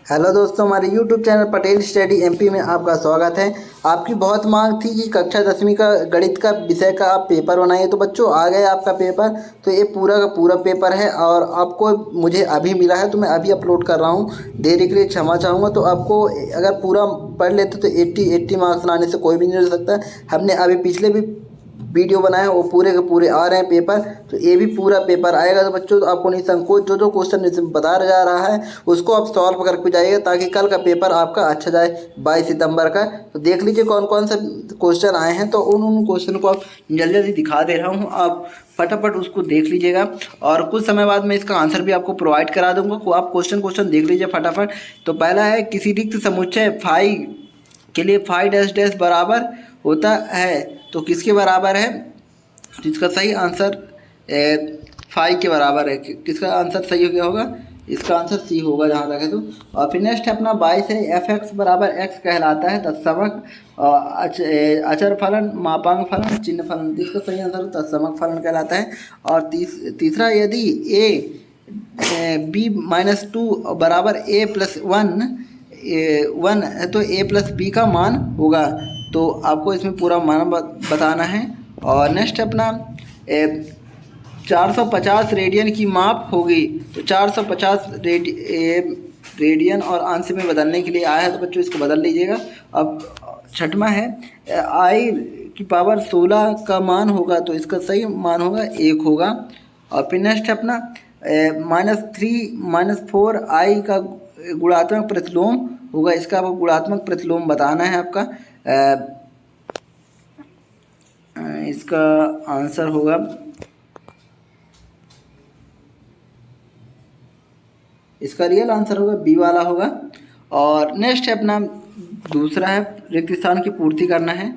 Hello दोस्तों, हमारे YouTube channel Patel study MP में आपका स्वागत है। आपकी बहुत मांग थी कि कक्षा 10वीं का गणित का विषय का आप पेपर बनाइए, तो बच्चों आ गया आपका पेपर। तो ये पूरा का पूरा पेपर है और आपको मुझे अभी मिला है, तो मैं अभी अपलोड कर रहा हूँ। देरी के लिए क्षमा चाहूँगा। तो आपको अगर पूरा पढ़ लेते तो 80 मार्क्स लाने से कोई भी नहीं रह सकता। हमने अभी पिछले भी वीडियो बनाए वो पूरे के पूरे आ रहे हैं पेपर, तो ये भी पूरा पेपर आएगा। तो बच्चों, तो आपको निसंकोच जो जो क्वेश्चन बता जा रहा है उसको आप सॉल्व करके जाइए, ताकि कल का पेपर आपका अच्छा जाए 22 सितंबर का। तो देख लीजिए कौन कौन से क्वेश्चन आए हैं, तो उन क्वेश्चन को आप जल्दी जल्दी दिखा दे रहा हूँ, आप फटाफट उसको देख लीजिएगा। और कुछ समय बाद मैं इसका आंसर भी आपको प्रोवाइड करा दूंगा, तो आप क्वेश्चन देख लीजिए फटाफट। तो पहला है, किसी रिक्त समुच्चय फाई के लिए फाई डैश डैश बराबर होता है तो किसके बराबर है। तो इसका सही आंसर फाई के बराबर है। किसका आंसर सही हो गया होगा, इसका आंसर सी होगा जहाँ तक है। तो और फिर नेक्स्ट है अपना 22 है, एफ एक्स बराबर एक्स कहलाता है तत्समक अचर फलन मापांक फलन चिन्ह फलन। इसका सही आंसर तत्समक फलन कहलाता है। और तीसरा, यदि ए बी माइनस टू बराबर ए प्लस वन है तो ए प्लस बी का मान होगा। तो आपको इसमें पूरा मान बताना है। और नेक्स्ट अपना 450 रेडियन की माप होगी। तो 450 रेडियन और अंश में बदलने के लिए आया है, तो बच्चों इसको बदल लीजिएगा। अब छठवां है, आई की पावर 16 का मान होगा, तो इसका सही मान होगा 1 होगा। और फिर नेक्स्ट अपना -3 - 4 आई का गुणात्मक प्रतिलोम होगा। इसका आपको गुणात्मक प्रतिलोम बताना है आपका। इसका आंसर होगा, इसका रियल आंसर होगा बी वाला होगा। और नेक्स्ट है अपना दूसरा है, रिक्त स्थान की पूर्ति करना है।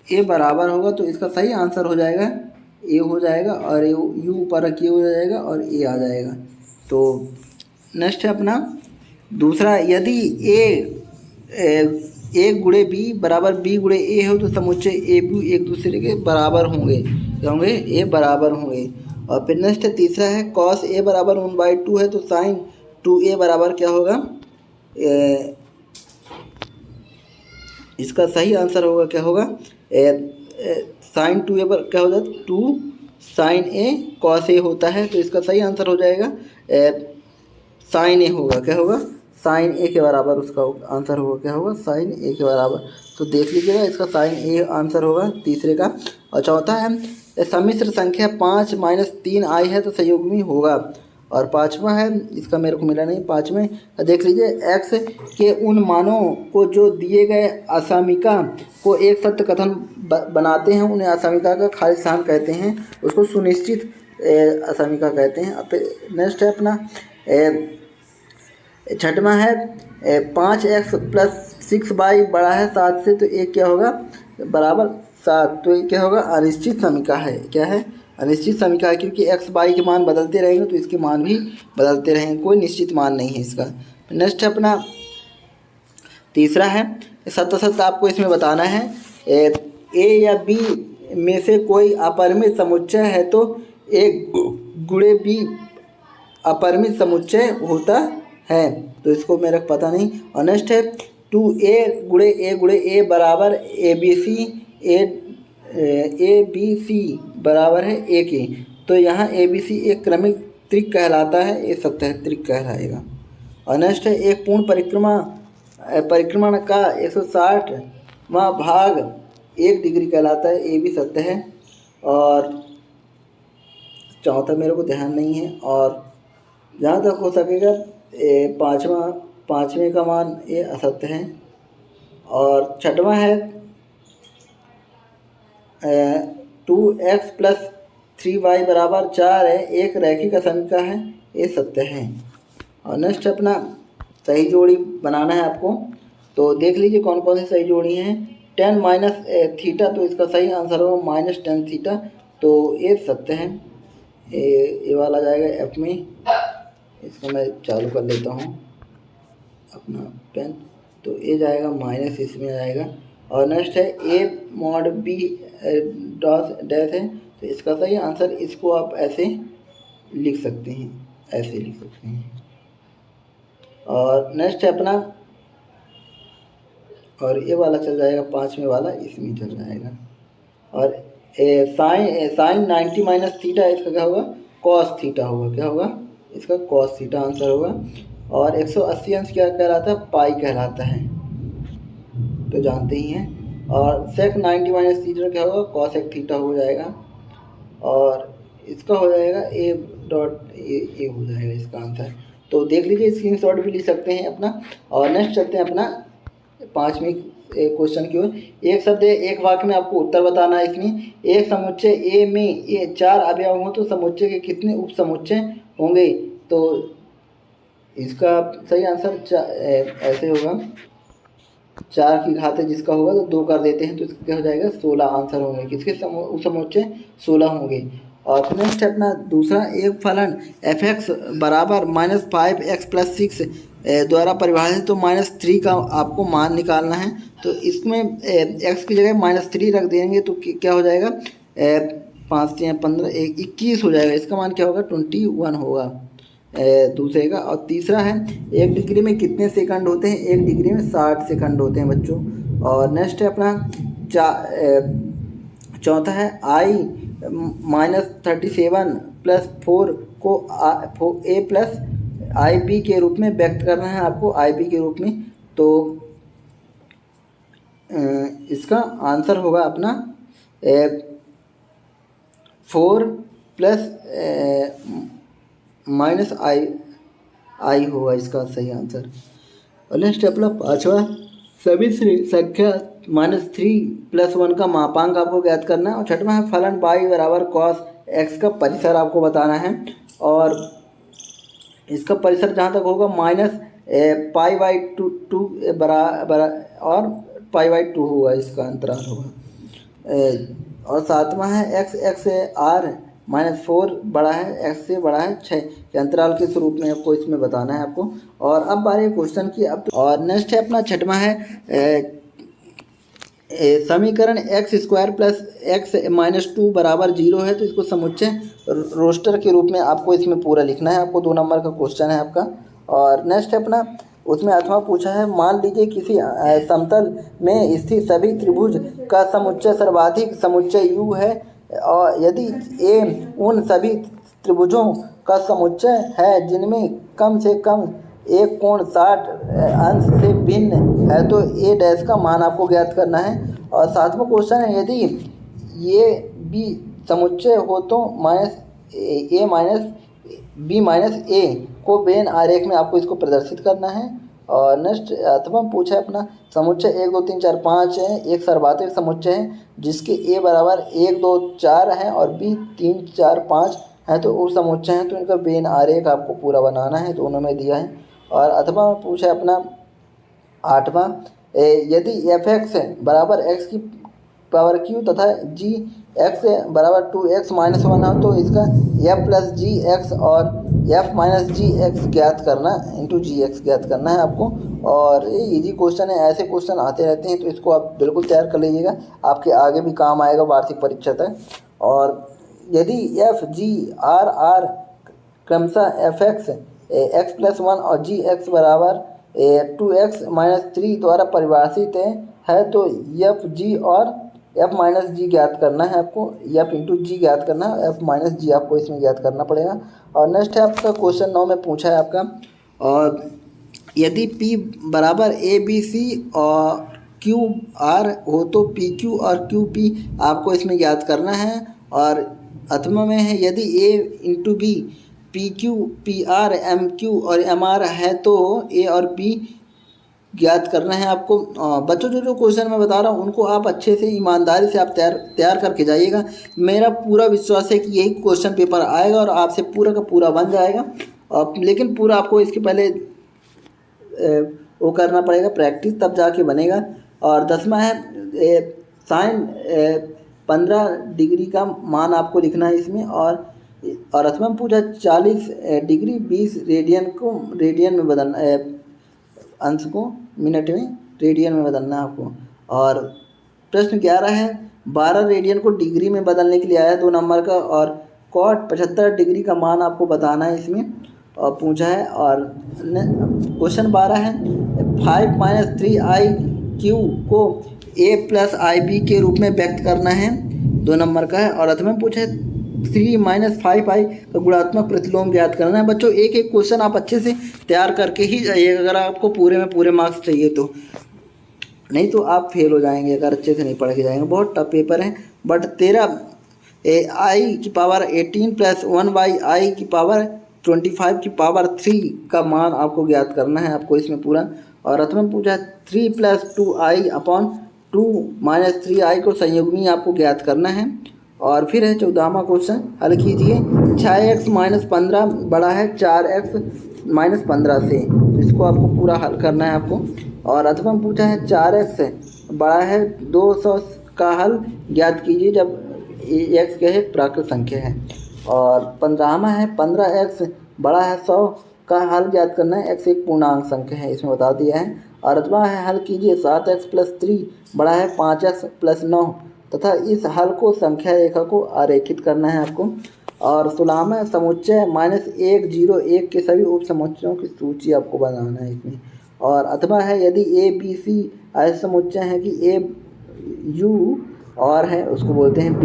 ए बराबर होगा, तो इसका सही आंसर हो जाएगा ए हो जाएगा, और यू ऊपर रखिए हो जाएगा और ए आ जाएगा। तो नेक्स्ट है अपना दूसरा, यदि ए गुणे बी बराबर बी गुणे ए हो तो समुच्चय ए बी एक दूसरे के बराबर होंगे। क्या होंगे? ए बराबर होंगे। और फिर नेक्स्ट है तीसरा है, कॉस ए बराबर 1/2 है तो साइन 2a बराबर क्या होगा। इसका सही आंसर होगा क्या होगा, साइन 2a पर क्या हो जाता है 2 साइन ए कॉस ए होता है। तो इसका सही आंसर हो जाएगा साइन ए होगा। क्या होगा? साइन ए के बराबर उसका आंसर होगा। क्या होगा? साइन ए के बराबर। तो देख लीजिएगा, इसका साइन ए आंसर होगा तीसरे का। और चौथा है, सम्मिश्र संख्या 5 - 3 आई है तो संयुग्मी होगा। और पाँचवा है, इसका मेरे को मिला नहीं, पाँचवें देख लीजिए, एक्स के उन मानों को जो दिए गए असामिका को एक सत्य कथन बनाते हैं उन्हें असामिका का खाली स्थान कहते हैं, उसको सुनिश्चित असामिका कहते हैं। अब नेक्स्ट है अपना छठवां है, 5x + 6y बड़ा है 7 से तो एक क्या होगा बराबर 7। तो ये क्या होगा? अनिश्चित समीका है। क्या है? अनिश्चित समीका है, क्योंकि x y के मान बदलते रहेंगे तो इसके मान भी बदलते रहेंगे, कोई निश्चित मान नहीं है इसका। नेक्स्ट अपना तीसरा है, सत्य आपको इसमें बताना है, ए या बी में से कोई अपरिमित समुच्चय है तो ए गुणे बी अपरिमित समुच्चय होता है। तो इसको मेरे को पता नहीं। और नेक्स्ट है 2a गुणे ए बराबर ए बी सी बराबर है ए के। तो यहाँ ए बी सी एक क्रमिक त्रिक कहलाता है, ये सत्य त्रिक कहलाएगा। और नेक्स्ट है, एक पूर्ण परिक्रमण का 160वां भाग 1 डिग्री कहलाता है, ये भी सत्य है। और चौथा मेरे को ध्यान नहीं है। और जहाँ तक हो सकेगा पाँचवें का मान ये असत्य है। और छठवां है 2x + 3y बराबर 4 है, एक रैखिक असमीका है, ये सत्य है। और नेक्स्ट अपना सही जोड़ी बनाना है आपको। तो देख लीजिए कौन कौन सी सही जोड़ी हैं। 10 - थीटा, तो इसका सही आंसर होगा -10 थीटा, तो ये सत्य है। ये वाला जाएगा एफ में। इसको मैं चालू कर लेता हूँ अपना पेन, तो ये जाएगा माइनस, इसमें जाएगा। और नेक्स्ट है a mod b डैश है, तो इसका सही आंसर, इसको आप ऐसे लिख सकते हैं, ऐसे लिख सकते हैं। और नेक्स्ट है अपना, और ये वाला चल जाएगा 5वें वाला, इसमें चल जाएगा। और साइन 90 माइनस थीटा, इसका क्या होगा, कॉस थीटा होगा। क्या होगा इसका, कॉस थीटा आंसर होगा। और 180 अंश क्या कहलाता है, पाई कहलाता है, तो जानते ही हैं। और सेक 90 माइनस थीटा क्या होगा, कॉस एक थीटा हो जाएगा। और इसका हो जाएगा ए डॉट ए हो जाएगा इसका आंसर। तो देख लीजिए, स्क्रीनशॉट भी ले सकते हैं अपना। और नेक्स्ट चलते हैं अपना 5वें क्वेश्चन की ओर। एक शब्द है, एक वाक्य में आपको उत्तर बताना है। इसमें एक समुच्चय ए में ये 4 अवयव हों तो समुच्चय के कितने उप समुच्चय होंगे। तो इसका सही आंसर ऐसे होगा, 4 की घात जिसका होगा तो 2 कर देते हैं, तो इसका क्या हो जाएगा, 16 आंसर होंगे। किसके समुच्चय 16 होंगे। और नेक्स्ट है अपना दूसरा, एक फलन एफ एक्स बराबर -5x+6 द्वारा परिभाषित, तो -3 का आपको मान निकालना है। तो इसमें x की जगह -3 रख देंगे तो क्या हो जाएगा, 5 3 15 21 हो जाएगा। इसका मान क्या होगा, 21 होगा दूसरे का। और तीसरा है, 1 डिग्री में कितने सेकंड होते हैं, 1 डिग्री में 60 सेकंड होते हैं बच्चों। और नेक्स्ट है अपना चौथा है, I -37 + 4 को a प्लस IB के रूप में व्यक्त करना है आपको, IB के रूप में। तो इसका आंसर होगा अपना 4 प्लस -i होगा इसका सही आंसर। और नेक्स्ट अपना 5वां, सभी संख्या -3 + 1 का मापांक आपको ज्ञात करना है। और 6वां है, फलन y बराबर cos x का परिसर आपको बताना है। और इसका परिसर जहाँ तक होगा -π/2 बराबर और π/2 होगा, इसका अंतराल होगा। और 7वां है, x r -4 बड़ा है x से बड़ा है 6 के अंतराल के स्वरूप में आपको इसमें बताना है आपको। और अब बारी क्वेश्चन की। अब और नेक्स्ट है अपना 6वां है, समीकरण x² + x - 2 बराबर 0 है, तो इसको समुच्चय रोस्टर के रूप में आपको इसमें पूरा लिखना है। आपको 2 नंबर का क्वेश्चन है आपका। और नेक्स्ट है अपना, उसमें 8वां पूछा है, मान लीजिए किसी समतल में स्थित सभी त्रिभुज का समुच्चय सर्वाधिक समुच्चय u है, और यदि a उन सभी त्रिभुजों का समुच्चय है जिनमें कम से कम एक कोण 60 अंश से भिन्न है, तो a डैश का मान आपको ज्ञात करना है। और 7वां क्वेश्चन है, यदि ये b समुच्चय हो तो a को वेन आरेख में आपको इसको प्रदर्शित करना है। और नेक्स्ट 8वां पूछा है अपना, समुच्चय 1 2 3 4 5 है, एक सर्वाधिक समुच्चय है जिसके a बराबर 1 2 4 है और b 3 4 5 है, तो वो समुच्चय हैं, तो इनका वेन आरेख आपको पूरा बनाना है, दोनों में दिया है। और 8वां पूछा है अपना 8वां, यदि f(x) बराबर x की पावर q तथा g x बराबर 2x - 1 हो, तो इसका f + gx और f - gx ज्ञात करना इंटू gx ज्ञात करना है आपको। और ये इजी क्वेश्चन है, ऐसे क्वेश्चन आते रहते हैं, तो इसको आप बिल्कुल तैयार कर लीजिएगा, आपके आगे भी काम आएगा वार्षिक परीक्षा तक। और यदि f g r r क्रमशः f(x) x+1 और gx बराबर 2x - 3 द्वारा परिभाषित है, तो f g और f - g ज्ञात करना है आपको, f इंटू जी ज्ञात करना है, f - g आपको इसमें ज्ञात करना पड़ेगा। और नेक्स्ट है आपका क्वेश्चन 9 में पूछा है आपका, और यदि p बराबर a b c और q r हो तो p q और q p आपको इसमें ज्ञात करना है। और 8वां में है, यदि a into b P Q P R M Q और एम आर है, तो ए और बी ज्ञात करना है आपको। बच्चों जो क्वेश्चन मैं बता रहा हूँ उनको आप अच्छे से ईमानदारी से आप तैयार करके जाइएगा। मेरा पूरा विश्वास है कि यही क्वेश्चन पेपर आएगा और आपसे पूरा का पूरा बन जाएगा। लेकिन पूरा आपको इसके पहले वो करना पड़ेगा प्रैक्टिस, तब जाके बनेगा। और 10वां है, साइन 15 डिग्री का मान आपको लिखना है इसमें। और 8वां पूछा 40 डिग्री 20 रेडियन को रेडियन में बदलना है, अंश को मिनट में रेडियन में बदलना है आपको। और प्रश्न 11 है, 12 रेडियन को डिग्री में बदलने के लिए आया 2 नंबर का, और कॉट 75 डिग्री का मान आपको बताना है इसमें। और पूछा है। और क्वेश्चन 12 है 5-3i³ को a+ib के रूप में व्यक्त करना है, 2 नंबर का है। और अथवा पूछा है 3-5i का गुणात्मक प्रतिलोम ज्ञात करना है। बच्चों एक एक क्वेश्चन आप अच्छे से तैयार करके ही जाइएगा अगर आपको पूरे में पूरे मार्क्स चाहिए तो, नहीं तो आप फेल हो जाएंगे अगर अच्छे से नहीं पढ़ के जाएंगे। बहुत टफ पेपर है। बट 13i⁻18 + 1/i⁻25 का मान आपको ज्ञात करना है आपको इसमें पूरा। और अथवा पूछा 3 + 2i/2 - 3i को संयुग्मी आपको ज्ञात करना है। और फिर है 14वां क्वेश्चन, हल कीजिए 6x - 15 बड़ा है 4x - 15 से, तो इसको आपको पूरा हल करना है आपको। और अथवा पूछा है 4x बड़ा है 200 का हल ज्ञात कीजिए जब x क्या है प्राकृत संख्या है। और 15वां है 15x बड़ा है 100 का हल ज्ञात करना है, x एक पूर्णांक संख्या है इसमें बता दिया है। और अथवा है हल कीजिए 7x + 3 बड़ा है 5x + 9 तथा इस हल को संख्या रेखा को आरेखित करना है आपको। और 16वां समुच्चय -1 0 1 के सभी उप समुच्चयों की सूची आपको बनाना है इसमें। और अथवा है यदि a b c ऐसे समुच्चय है कि a u और है उसको बोलते हैं b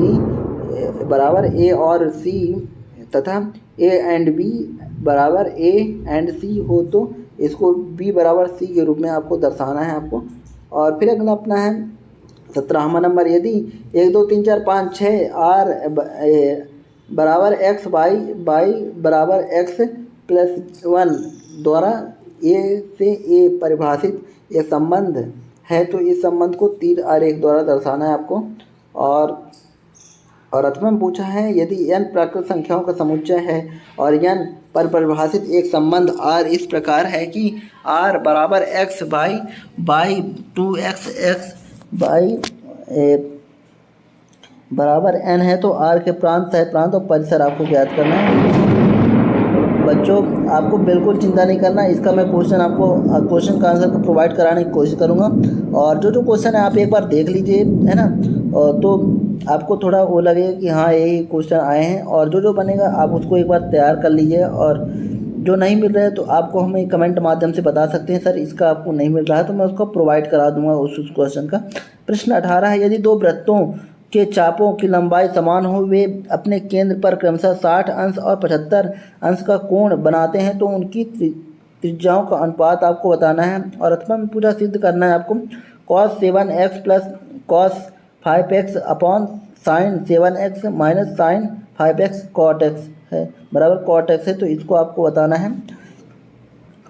बराबर a और c तथा a and b बराबर a and c हो तो इसको b बराबर c के रूप में आपको दर्शाना है आपको। और फिर अगला अपना है 17वां नंबर, यदि 1 2 3 4 5 6 r बराबर x y बराबर x + 1 द्वारा a से a परिभाषित ये संबंध है तो इस संबंध को तीर आरेख द्वारा दर्शाना है आपको। और अथवा में पूछा है यदि n प्राकृत संख्याओं का समुच्चय है और n पर परिभाषित एक संबंध r इस प्रकार है कि r बराबर x y 2x बराबर n है तो r के प्रांत सह प्रांत और परिसर आपको ज्ञात करना है। बच्चों आपको बिल्कुल चिंता नहीं करना, इसका मैं क्वेश्चन का आंसर को प्रोवाइड कराने की कोशिश करूँगा। और जो क्वेश्चन है आप एक बार देख लीजिए, है ना, तो आपको थोड़ा वो लगेगा कि हाँ यही क्वेश्चन आए हैं। और जो बनेगा आप उसको एक बार तैयार कर लीजिए। और जो नहीं मिल रहा है तो आपको हमें कमेंट माध्यम से बता सकते हैं सर इसका आपको नहीं मिल रहा है, तो मैं उसको प्रोवाइड करा दूंगा उस क्वेश्चन का। प्रश्न 18 है यदि दो वृत्तों के चापों की लंबाई समान हो, वे अपने केंद्र पर क्रमशः 60 अंश और 75 अंश का कोण बनाते हैं तो उनकी त्रिज्याओं का अनुपात आपको बताना है। और अथवा में पूरा सिद्ध करना है आपको। cos 7x + cos 5x upon sin 7x - sin 5x cot x है बराबर cot x है, तो इसको आपको बताना है।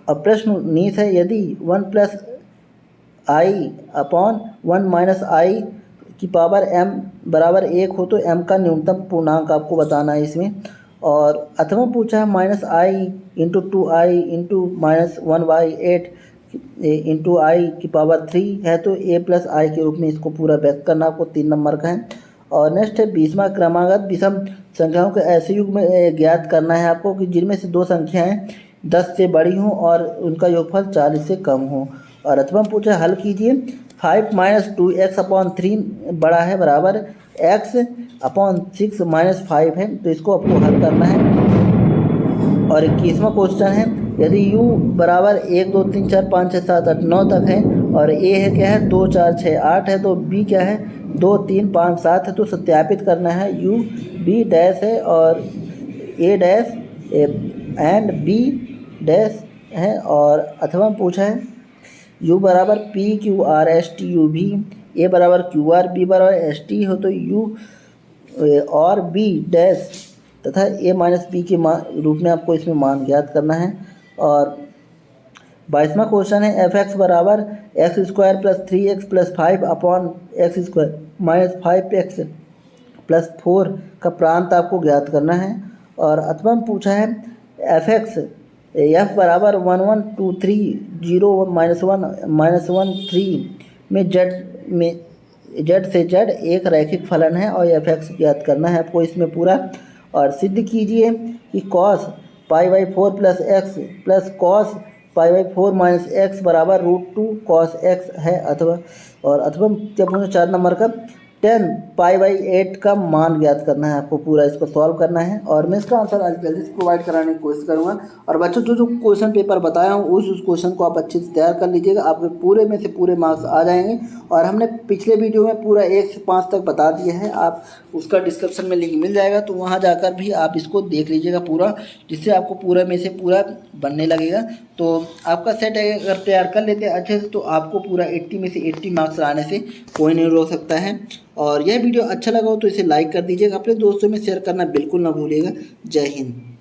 अब प्रश्न 19 है यदि 1 + i अपॉन 1 - i की पावर m बराबर 1 हो तो m का न्यूनतम पूर्णांक आपको बताना है इसमें। और अथवा पूछा है -i × 2i × -1/8 × i की पावर 3 है तो a + i के रूप में इसको पूरा व्यक्त करना आपको 3 नंबर का है। और नेक्स्ट है 20वां क्रमागत विषम संख्याओं के ऐसे युग में ज्ञात करना है आपको कि जिनमें से 2 संख्याएं 10 से बड़ी हों और उनका योगफल 40 से कम हो। और अथवा पूछा हल कीजिए 5 - 2x अपॉन 3 बड़ा है बराबर x अपॉन 6 - 5 है, तो इसको आपको हल करना है। और 21वां क्वेश्चन है यदि u बराबर 1 2 3 4 5 6 7 8 9 तक है और a है क्या है 2 4 6 8 है तो b क्या है 2 3 5 7 है, तो सत्यापित करना है u b डैश है और a dash and b dash है। और अथवा पूछा है u बराबर p q r s t u v, a बराबर q r b बराबर s t हो तो u और b डैश तथा a - b के रूप में आपको इसमें मान ज्ञात करना है। और 22वां क्वेश्चन है f(x) बराबर x² + 3x + 5 upon x² - 5x + 4 का प्रांत आपको ज्ञात करना है। और अथवा में पूछा है f(x) f बराबर 1 1 2 3 0 -1 -1 3 में z से z एक रैखिक फलन है और f(x) ज्ञात करना है आपको इसमें पूरा। और सिद्ध कीजिए कि cos π/4 + x + cos π/4 - x बराबर √2 cos x है। अथवा जब 4 नंबर का 10 π/8 का मान ज्ञात करना है आपको, पूरा इसको सॉल्व करना है और मैं इसका आंसर आज जल्दी से प्रोवाइड कराने की कोशिश करूंगा। और बच्चों जो जो क्वेश्चन पेपर बताया हूँ उस क्वेश्चन को आप अच्छे से तैयार कर लीजिएगा, आपके पूरे में से पूरे मार्क्स आ जाएंगे। और हमने पिछले वीडियो में पूरा 1 से 5 तक बता दिया है, आप उसका डिस्क्रिप्शन में लिंक मिल जाएगा, तो वहाँ जाकर भी आप इसको देख लीजिएगा पूरा, जिससे आपको पूरा में से पूरा बनने लगेगा। तो आपका सेट अगर तैयार कर लेते हैं अच्छे से तो आपको पूरा 80 में से 80 मार्क्स लाने से कोई नहीं रोक सकता है। और यह वीडियो अच्छा लगा हो तो इसे लाइक कर दीजिएगा, अपने दोस्तों में शेयर करना बिल्कुल ना भूलिएगा। जय हिंद।